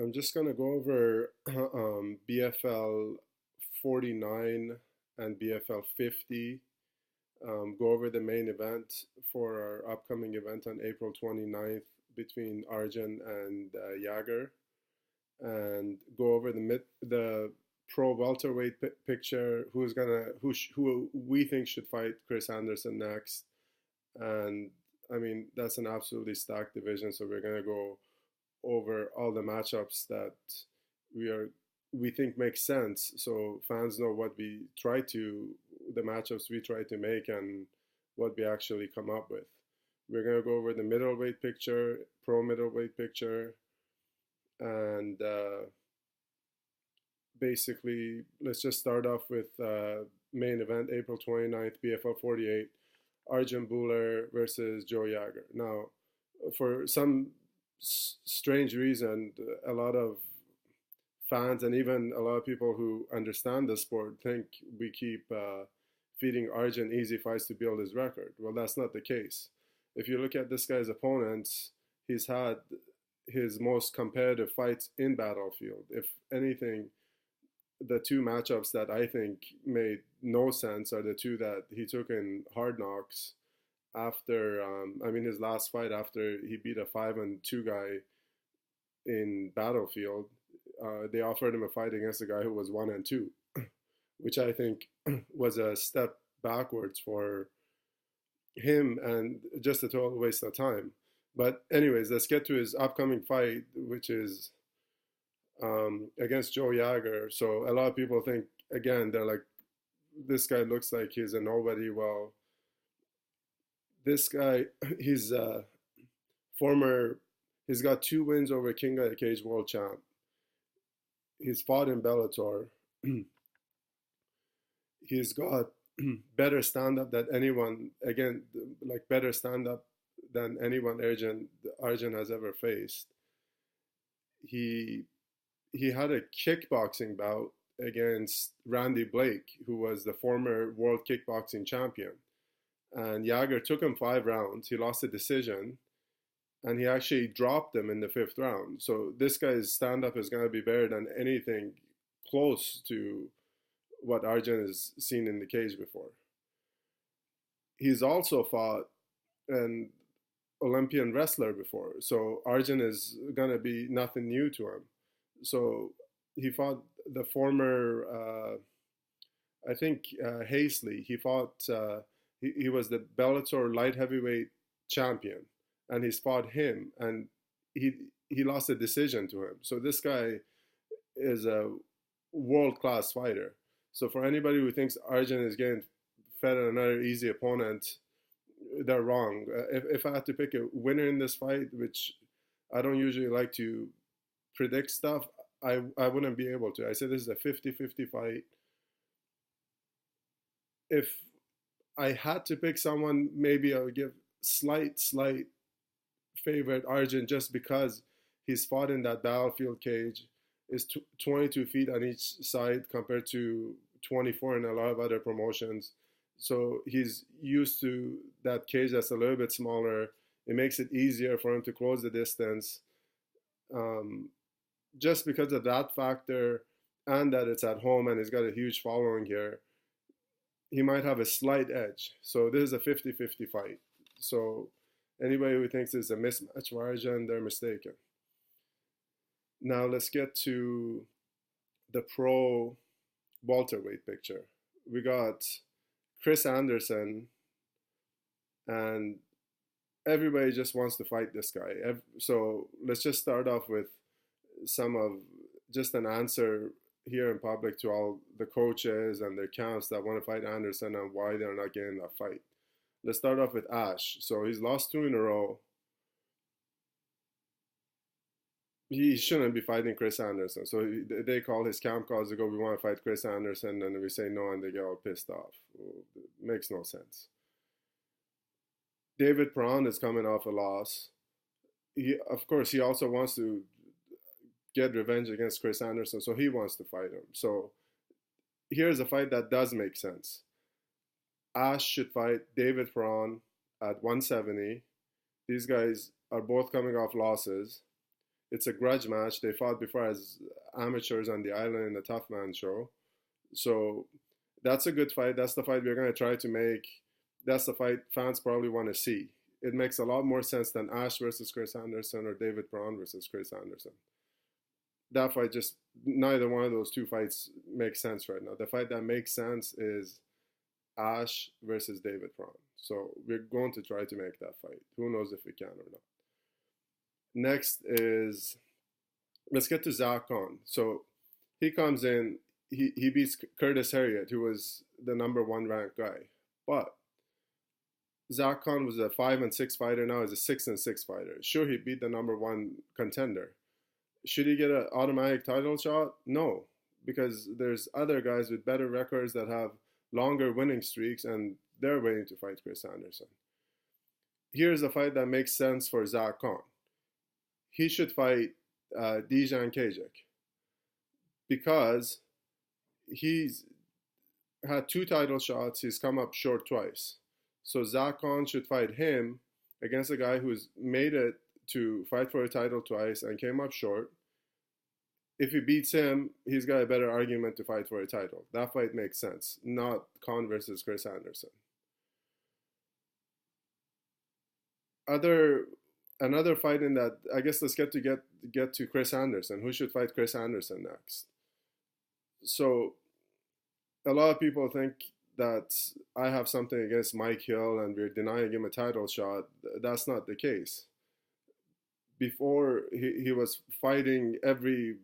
I'm just gonna go over BFL 49 and BFL 50. Go over the main event for our upcoming event on April 29th between Arjun and Yager, and go over the pro welterweight picture. Who we think should fight Chris Anderson next, and I mean that's an absolutely stacked division. So we're gonna go over all the matchups that we are we think makes sense, so fans know the matchups we try to make and what we actually come up with. We're gonna go over the middleweight picture, pro middleweight picture, and basically let's just start off with main event April 29th, BFL 48, Arjun Bhullar versus Joe Yager. Now, for some strange reason, a lot of fans and even a lot of people who understand the sport think we keep feeding Arjun easy fights to build his record. Well, that's not the case. If you look at this guy's opponents, he's had his most competitive fights in Battlefield. If anything, the two matchups that I think made no sense are the two that he took in Hard Knocks after, his last fight after he beat a 5-2 guy in Battlefield. They offered him a fight against a guy who was 1-2, which I think was a step backwards for him and just a total waste of time. But anyways, let's get to his upcoming fight, which is against Joe Yager. So a lot of people think, again, they're like, this guy looks like he's a nobody. Well, this guy, he's former, he's got 2 wins over King of the Cage world champ. He's fought in Bellator. He's got better stand up than anyone, again, like better stand up than anyone Arjun has ever faced. He he had a kickboxing bout against Randy Blake, who was the former world kickboxing champion. And Yager took him 5 rounds. He lost a decision, and he actually dropped him in the fifth round. So this guy's stand up is going to be better than anything close to what Arjun has seen in the cage before. He's also fought an Olympian wrestler before, so Arjun is going to be nothing new to him. So he fought the former, I think, Hazley. He was the Bellator light heavyweight champion, and he's fought him, and he he lost a decision to him. So this guy is a world class fighter. So for anybody who thinks Arjun is getting fed another easy opponent, they're wrong. If I had to pick a winner in this fight, which I don't usually like to predict stuff, I wouldn't be able to. I said this is a 50-50 fight. If I had to pick someone, maybe I would give slight favorite Arjun just because he's fought in that battlefield cage. Is 22 feet on each side compared to 24 in a lot of other promotions. So he's used to that cage that's a little bit smaller. It makes it easier for him to close the distance. Um, just because of that factor and that it's at home and he's got a huge following here, he might have a slight edge. So this is a 50-50 fight. So anybody who thinks it's a mismatch for Arjun, they're mistaken. Now let's get to the pro welterweight picture. We got Chris Anderson, and everybody just wants to fight this guy. So let's just start off with some of just an answer here in public to all the coaches and their camps that want to fight Anderson and why they're not getting that fight. Let's start off with Ash. So he's lost 2 in a row. He shouldn't be fighting Chris Anderson. So they call his camp calls to go, we want to fight Chris Anderson, and we say no, and they get all pissed off. Well, it makes no sense. David Perron is coming off a loss. Of course, he also wants to get revenge against Chris Anderson, so he wants to fight him. So here's a fight that does make sense. Ash should fight David Perron at 170. These guys are both coming off losses. It's a grudge match. They fought before as amateurs on the island in the Tough Man show. So that's a good fight. That's the fight we're going to try to make. That's the fight fans probably want to see. It makes a lot more sense than Ash versus Chris Anderson or David Perron versus Chris Anderson. That fight, just neither one of those two fights makes sense right now. The fight that makes sense is Ash versus David Perron. So we're going to try to make that fight. Who knows if we can or not. Next is, let's get to Zach Conn. So he comes in, he beats Curtis Harriott, who was the number 1 ranked guy. But Zach Conn was a 5-6 fighter. Now he's a 6-6 fighter. Sure, he beat the number 1 contender. Should he get an automatic title shot? No, because there's other guys with better records that have longer winning streaks, and they're waiting to fight Chris Anderson. Here's a fight that makes sense for Zach Conn. He should fight Dejan Kajic because he's had 2 title shots. He's come up short twice. So Zach Conn should fight him against a guy who's made it to fight for a title twice and came up short. If he beats him, he's got a better argument to fight for a title. That fight makes sense, not Conn versus Chris Anderson. Another fight in that, I guess let's get to Chris Anderson. Who should fight Chris Anderson next? So a lot of people think that I have something against Mike Hill and we're denying him a title shot. That's not the case. Before, he was fighting every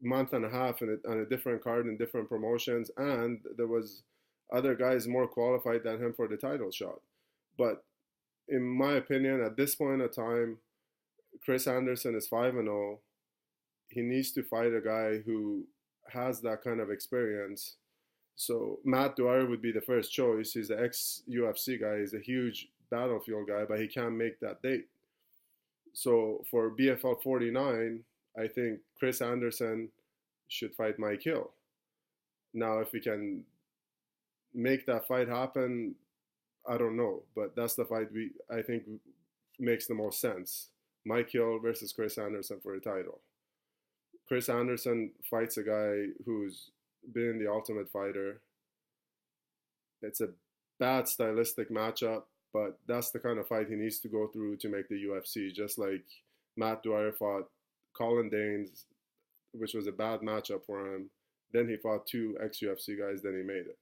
month and a half on a different card in different promotions, and there was other guys more qualified than him for the title shot. But in my opinion, at this point in time, Chris Anderson is 5-0. He needs to fight a guy who has that kind of experience. So Matt Dwyer would be the first choice. He's the ex-UFC guy. He's a huge Battlefield guy, but he can't make that date. So for BFL49, I think Chris Anderson should fight Mike Hill. Now, if we can make that fight happen, I don't know. But that's the fight I think makes the most sense. Mike Hill versus Chris Anderson for the title. Chris Anderson fights a guy who's been the Ultimate Fighter. It's a bad stylistic matchup, but that's the kind of fight he needs to go through to make the UFC. Just like Matt Dwyer fought Colin Danes, which was a bad matchup for him. Then he fought 2 ex-UFC guys, then he made it.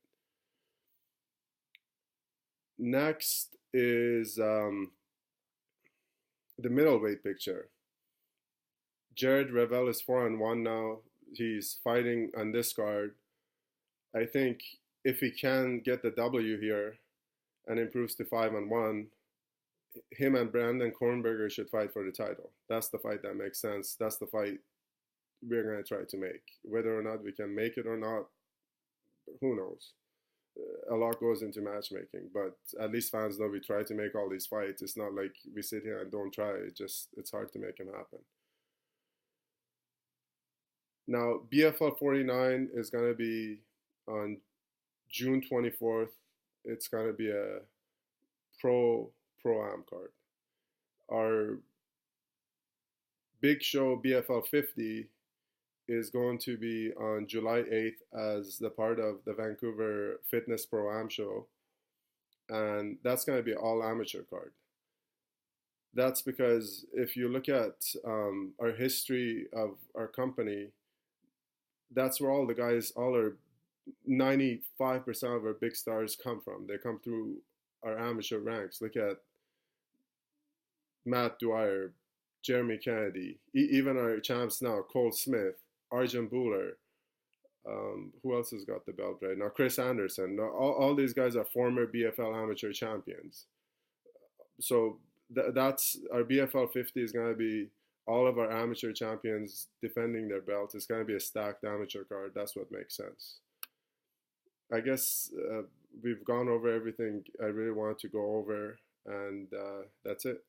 Next is the middleweight picture. Jared Revel is 4-1 now. He's fighting on this card. I think if he can get the W here and improves to 5-1, him and Brandon Kornberger should fight for the title. That's the fight that makes sense. That's the fight we're going to try to make. Whether or not we can make it or not, who knows? A lot goes into matchmaking, but at least fans know we try to make all these fights. It's not like we sit here and don't try. It's hard to make them happen. Now, BFL49 is going to be on June 24th. It's going to be a Pro-Am card. Our big show, BFL50, is going to be on July 8th as the part of the Vancouver Fitness Pro-Am show. And that's going to be all amateur card. That's because if you look at our history of our company, that's where all the guys, all our 95% of our big stars come from. They come through our amateur ranks. Look at Matt Dwyer, Jeremy Kennedy, even our champs now, Cole Smith, Arjun Bhullar. Who else has got the belt right now? Chris Anderson. All these guys are former BFL amateur champions. So that's our BFL 50 is going to be all of our amateur champions defending their belts. It's going to be a stacked amateur card. That's what makes sense. I guess we've gone over everything I really wanted to go over, and that's it.